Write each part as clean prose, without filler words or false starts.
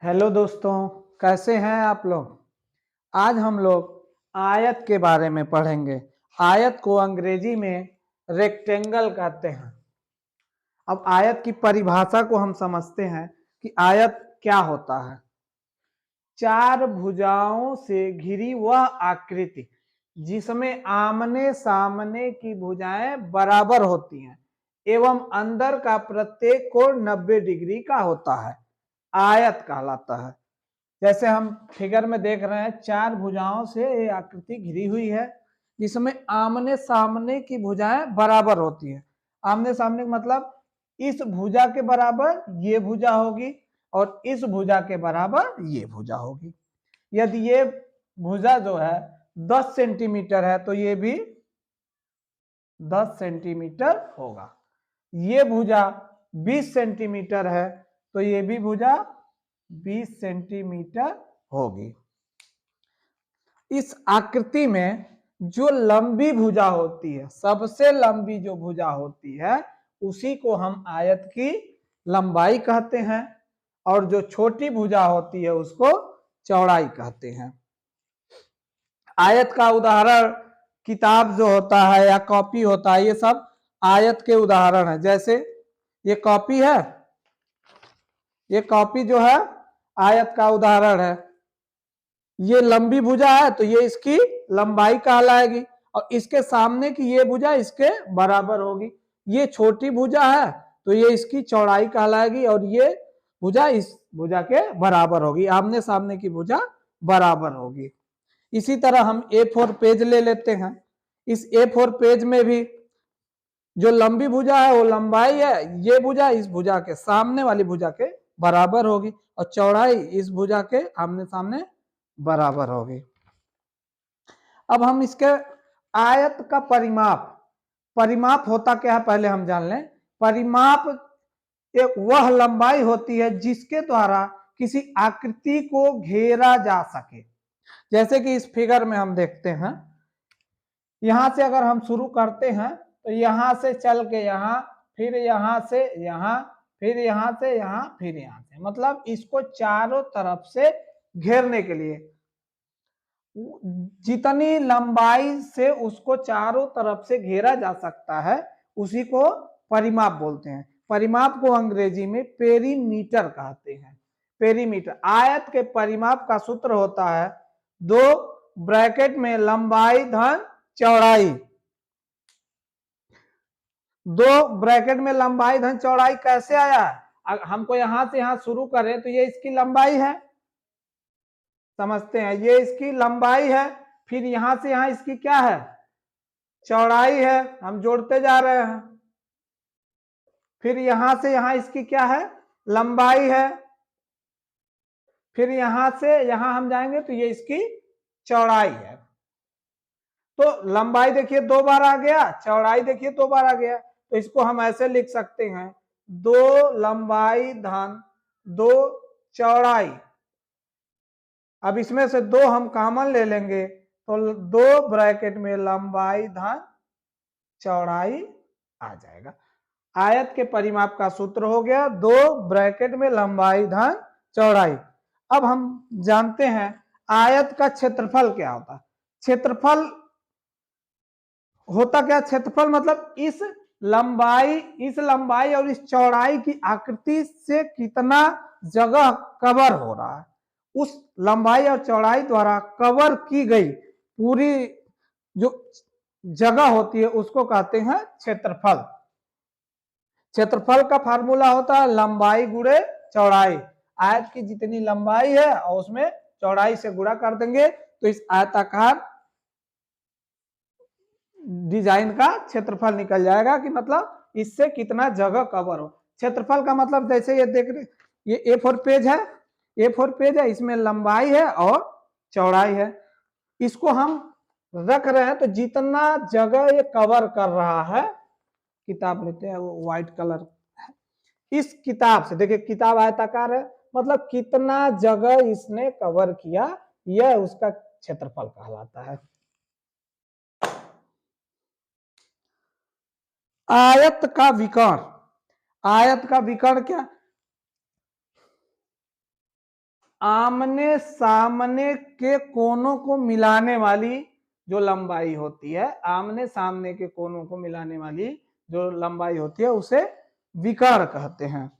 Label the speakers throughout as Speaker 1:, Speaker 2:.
Speaker 1: Hello दोस्तों, कैसे हैं आप लोग। आज हम लोग आयत के बारे में पढ़ेंगे। आयत को अंग्रेजी में रेक्टेंगल कहते हैं। अब आयत की परिभाषा को हम समझते हैं कि आयत क्या होता है। चार भुजाओं से घिरी वह आकृति जिसमें आमने सामने की भुजाएं बराबर होती हैं एवं अंदर का प्रत्येक कोण 90 डिग्री का होता है, आयत कहलाता है। जैसे हम फिगर में देख रहे हैं, चार भुजाओं से ये आकृति घिरी हुई है जिसमें आमने सामने की भुजाएं बराबर होती हैं। आमने सामने मतलब इस भुजा के बराबर ये भुजा होगी और इस भुजा के बराबर ये भुजा होगी। यदि ये भुजा जो है 10 सेंटीमीटर है तो ये भी 10 सेंटीमीटर होगा। ये भुजा 20 सेंटीमीटर है तो ये भी भुजा 20 सेंटीमीटर होगी। इस आकृति में जो लंबी भुजा होती है, सबसे लंबी जो भुजा होती है, उसी को हम आयत की लंबाई कहते हैं और जो छोटी भुजा होती है उसको चौड़ाई कहते हैं। आयत का उदाहरण किताब जो होता है या कॉपी होता है, ये सब आयत के उदाहरण है। जैसे ये कॉपी है, ये कॉपी जो है आयत का उदाहरण है। ये लंबी भुजा है तो ये इसकी लंबाई कहलाएगी और इसके सामने की ये भुजा इसके बराबर होगी। ये छोटी भुजा है तो ये इसकी चौड़ाई कहलाएगी और ये भुजा इस भुजा के बराबर होगी। आमने सामने की भुजा बराबर होगी। इसी तरह हम A4 पेज ले लेते हैं। इस A4 पेज में भी जो लंबी भुजा है वो लंबाई है, ये भुजा इस भुजा के सामने वाली भुजा के बराबर होगी और चौड़ाई इस भुजा के आमने सामने बराबर होगी। अब हम इसके आयत का परिमाप होता क्या है पहले हम जान लें। परिमाप एक वह लंबाई होती है जिसके द्वारा किसी आकृति को घेरा जा सके। जैसे कि इस फिगर में हम देखते हैं, यहां से अगर हम शुरू करते हैं तो यहां से चल के यहां, फिर यहां से यहां, फिर यहां से यहां, फिर यहां से, मतलब इसको चारों तरफ से घेरने के लिए जितनी लंबाई से उसको चारों तरफ से घेरा जा सकता है उसी को परिमाप बोलते हैं। परिमाप को अंग्रेजी में पेरीमीटर कहते हैं। पेरीमीटर आयत के परिमाप का सूत्र होता है 2 ब्रैकेट में लंबाई धन चौड़ाई। 2 ब्रैकेट में लंबाई धन चौड़ाई कैसे आया? हमको यहां से यहां शुरू करें तो ये इसकी लंबाई है, समझते हैं, ये इसकी लंबाई है। फिर यहां से यहां इसकी क्या है? चौड़ाई है। हम जोड़ते जा रहे हैं। फिर यहां से यहां इसकी क्या है? लंबाई है। फिर यहां से यहां हम जाएंगे तो ये इसकी चौड़ाई है। तो लंबाई देखिए 2 बार आ गया, चौड़ाई देखिए 2 बार आ गया। तो इसको हम ऐसे लिख सकते हैं 2 लंबाई धन 2 चौड़ाई। अब इसमें से 2 हम कॉमन ले लेंगे तो 2 ब्रैकेट में लंबाई धन चौड़ाई आ जाएगा। आयत के परिमाप का सूत्र हो गया 2 ब्रैकेट में लंबाई धन चौड़ाई। अब हम जानते हैं आयत का क्षेत्रफल क्या होता है। क्षेत्रफल होता क्या? क्षेत्रफल मतलब इस लंबाई और इस चौड़ाई की आकृति से कितना जगह कवर हो रहा है, उस लंबाई और चौड़ाई द्वारा कवर की गई पूरी जो जगह होती है उसको कहते हैं क्षेत्रफल। क्षेत्रफल का फार्मूला होता है लंबाई गुणे चौड़ाई। आयत की जितनी लंबाई है और उसमें चौड़ाई से गुणा कर देंगे तो इस आयताकार डिजाइन का क्षेत्रफल निकल जाएगा कि मतलब इससे कितना जगह कवर हो। क्षेत्रफल का मतलब जैसे ये देख रहे, ये A4 पेज है, A4 पेज है, इसमें लंबाई है और चौड़ाई है। इसको हम रख रहे हैं तो जितना जगह ये कवर कर रहा है, किताब लेते हैं वो व्हाइट कलर, इस किताब से देखिए, किताब आयताकार है मतलब कितना जगह इसने कवर किया, यह उसका क्षेत्रफल कहलाता है। आयत का विकर्ण, आयत का विकर्ण क्या? आमने सामने के कोनों को मिलाने वाली जो लंबाई होती है, आमने सामने के कोनों को मिलाने वाली जो लंबाई होती है उसे विकर्ण कहते हैं।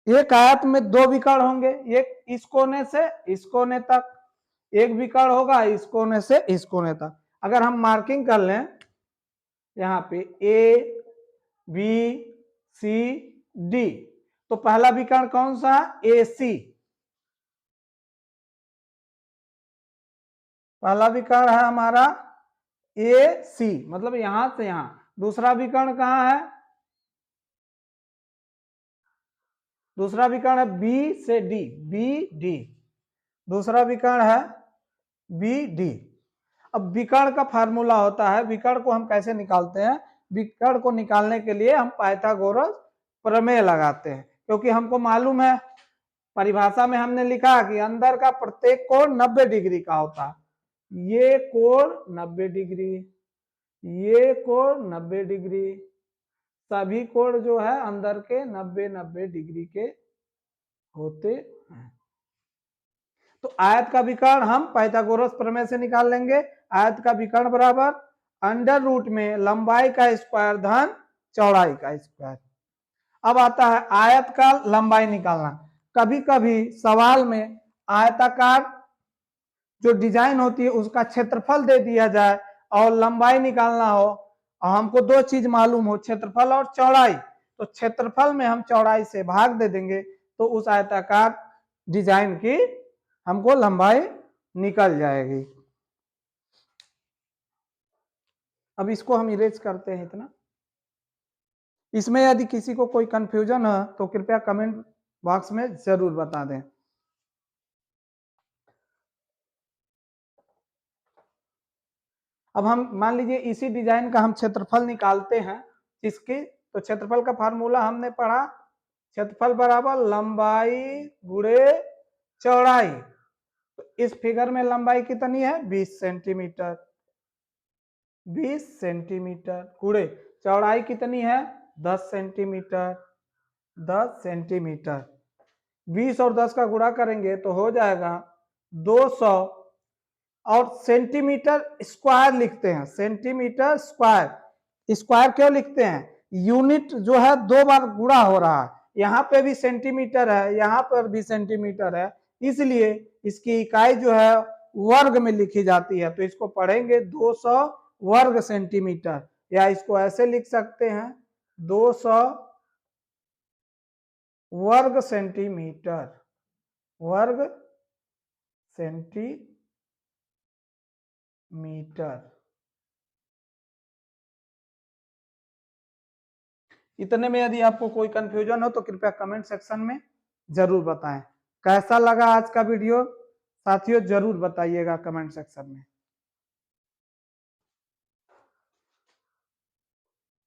Speaker 1: एक आयत में दो विकर्ण होंगे, एक इस कोने से इस कोने तक, एक विकर्ण होगा इस कोने से इस कोने तक। अगर हम मार्किंग कर लें यहाँ पे ए बी सी डी, तो पहला विकर्ण कौन सा? ए सी, पहला विकर्ण है हमारा ए सी, मतलब यहां से यहां। दूसरा विकर्ण कहां है? दूसरा विकर्ण है बी से डी, बी डी, दूसरा विकर्ण है बी डी। अब विकर्ण का फार्मूला होता है, विकर्ण को हम कैसे निकालते हैं? विकर्ण को निकालने के लिए हम पाइथागोरस प्रमेय लगाते हैं, क्योंकि हमको मालूम है, परिभाषा में हमने लिखा कि अंदर का प्रत्येक कोण 90 डिग्री का होता है। ये कोण 90 डिग्री, ये कोण 90 डिग्री, सभी कोण जो है अंदर के 90-90 डिग्री के होते हैं। तो आयत का विकर्ण हम पाइथागोरस प्रमेय से निकाल लेंगे। आयत का विकर्ण बराबर अंडर रूट में लंबाई का स्क्वायर धन चौड़ाई का स्क्वायर। अब आता है आयत का लंबाई निकालना। कभी कभी सवाल में आयताकार जो डिजाइन होती है उसका क्षेत्रफल दे दिया जाए और लंबाई निकालना हो, और हमको दो चीज मालूम हो, क्षेत्रफल और चौड़ाई, तो क्षेत्रफल में हम चौड़ाई से भाग दे देंगे तो उस आयताकार डिजाइन की हमको लंबाई निकल जाएगी। अब इसको हम इरेज करते हैं इतना। इसमें यदि किसी को कोई कंफ्यूजन है तो कृपया कमेंट बॉक्स में जरूर बता दें। अब हम मान लीजिए इसी डिजाइन का हम क्षेत्रफल निकालते हैं इसकी, तो क्षेत्रफल का फार्मूला हमने पढ़ा, क्षेत्रफल बराबर लंबाई गुणे चौड़ाई। तो इस फिगर में लंबाई कितनी है? 20 सेंटीमीटर, 20 सेंटीमीटर, गुणे चौड़ाई कितनी है? 10 सेंटीमीटर, 10 सेंटीमीटर। 20 और 10 का गुणा करेंगे तो हो जाएगा 200, और सेंटीमीटर स्क्वायर लिखते हैं, सेंटीमीटर स्क्वायर। स्क्वायर क्यों लिखते हैं? यूनिट जो है दो बार गुणा हो रहा है, यहाँ पे भी सेंटीमीटर है, यहाँ पर भी सेंटीमीटर है, इसलिए इसकी इकाई जो है वर्ग में लिखी जाती है। तो इसको पढ़ेंगे 200 वर्ग सेंटीमीटर, या इसको ऐसे लिख सकते हैं 200 वर्ग सेंटीमीटर, वर्ग सेंटीमीटर। इतने में यदि आपको कोई कंफ्यूजन हो तो कृपया कमेंट सेक्शन में जरूर बताएं। कैसा लगा आज का वीडियो साथियों, जरूर बताइएगा कमेंट सेक्शन में।